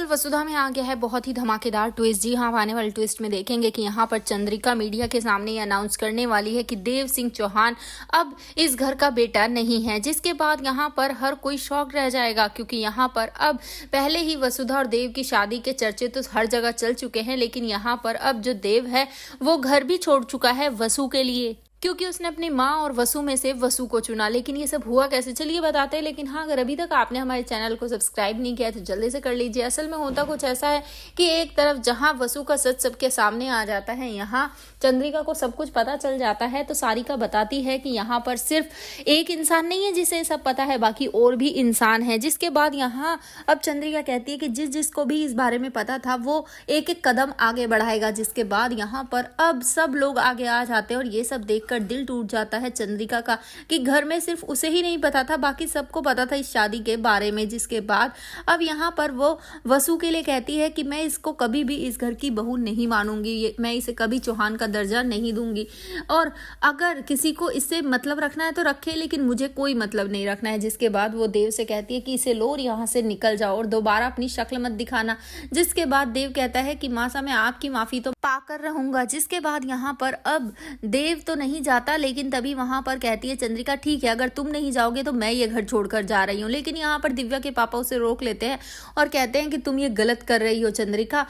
वसुधा में आ गया है बहुत ही धमाकेदार ट्विस्ट। जी हाँ, आने वाले ट्विस्ट में देखेंगे कि यहाँ पर चंद्रिका मीडिया के सामने ये अनाउंस करने वाली है कि देव सिंह चौहान अब इस घर का बेटा नहीं है, जिसके बाद यहाँ पर हर कोई शॉक रह जाएगा, क्योंकि यहाँ पर अब पहले ही वसुधा और देव की शादी के चर्चे तो हर जगह चल चुके हैं, लेकिन यहाँ पर अब जो देव है वो घर भी छोड़ चुका है वसु के लिए, क्योंकि उसने अपनी माँ और वसु में से वसु को चुना। लेकिन ये सब हुआ कैसे, चलिए बताते हैं। लेकिन हाँ, अगर अभी तक आपने हमारे चैनल को सब्सक्राइब नहीं किया तो जल्दी से कर लीजिए। असल में होता कुछ ऐसा है कि एक तरफ जहाँ वसु का सच सबके सामने आ जाता है, यहाँ चंद्रिका को सब कुछ पता चल जाता है, तो सारिका बताती है कि यहाँ पर सिर्फ एक इंसान नहीं है जिसे सब पता है, बाकी और भी इंसान है। जिसके बाद यहाँ अब चंद्रिका कहती है कि जिसको भी इस बारे में पता था वो एक एक कदम आगे बढ़ाएगा। जिसके बाद यहाँ पर अब सब लोग आगे आ जाते हैं और ये सब देख कर दिल टूट जाता है चंद्रिका का कि घर में सिर्फ उसे ही नहीं पता था, बाकी सबको पता था इस शादी के बारे में। जिसके बाद अब यहाँ पर वो वसु के लिए कहती है कि मैं इसको कभी भी इस घर की बहू नहीं मानूंगी, मैं इसे कभी चौहान का दर्जा नहीं दूंगी, और अगर किसी को इससे मतलब रखना है तो रखे, लेकिन मुझे कोई मतलब नहीं रखना है। जिसके बाद वो देव से कहती है कि इसे लो और यहाँ से निकल जाओ और दोबारा अपनी शक्ल मत दिखाना। जिसके बाद देव कहता है कि मासा मैं आपकी माफी तो पाकर रहूंगा। जिसके बाद यहाँ पर अब देव तो नहीं जाता, लेकिन तभी वहां पर कहती है चंद्रिका ठीक है, अगर तुम नहीं जाओगे तो मैं ये घर छोड़कर जा रही हूँ। लेकिन यहाँ पर दिव्या के पापा उसे रोक लेते हैं और कहते हैं कि तुम ये गलत कर रही हो चंद्रिका,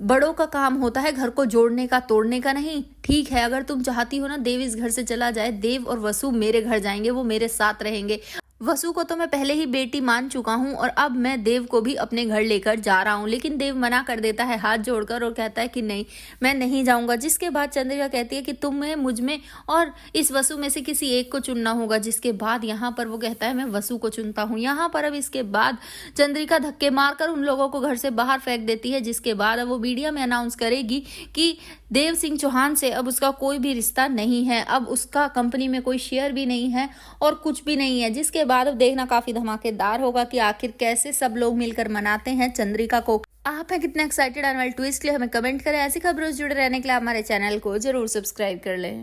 बड़ों का काम होता है घर को जोड़ने का, तोड़ने का नहीं। ठीक है, अगर तुम चाहती हो ना देव इस घर से चला जाए, देव और वसु मेरे घर जाएंगे, वो मेरे साथ रहेंगे। वसु को तो मैं पहले ही बेटी मान चुका हूँ और अब मैं देव को भी अपने घर लेकर जा रहा हूँ। लेकिन देव मना कर देता है हाथ जोड़कर और कहता है कि नहीं, मैं नहीं जाऊंगा। जिसके बाद चंद्रिका कहती है कि तुम्हें मुझ में और इस वसु में से किसी एक को चुनना होगा। जिसके बाद यहाँ पर वो कहता है मैं वसु को चुनता हूँ। यहाँ पर अब इसके बाद चंद्रिका धक्के मारकर उन लोगों को घर से बाहर फेंक देती है। जिसके बाद अब वो मीडिया में अनाउंस करेगी कि देव सिंह चौहान से अब उसका कोई भी रिश्ता नहीं है, अब उसका कंपनी में कोई शेयर भी नहीं है और कुछ भी नहीं है। जिसके बाद अब देखना काफी धमाकेदार होगा कि आखिर कैसे सब लोग मिलकर मनाते हैं चंद्रिका को। आप हैं कितने एक्साइटेड आने वाले ट्विस्ट के लिए, हमें कमेंट करें। ऐसी खबरों से जुड़े रहने के लिए हमारे चैनल को जरूर सब्सक्राइब कर लें।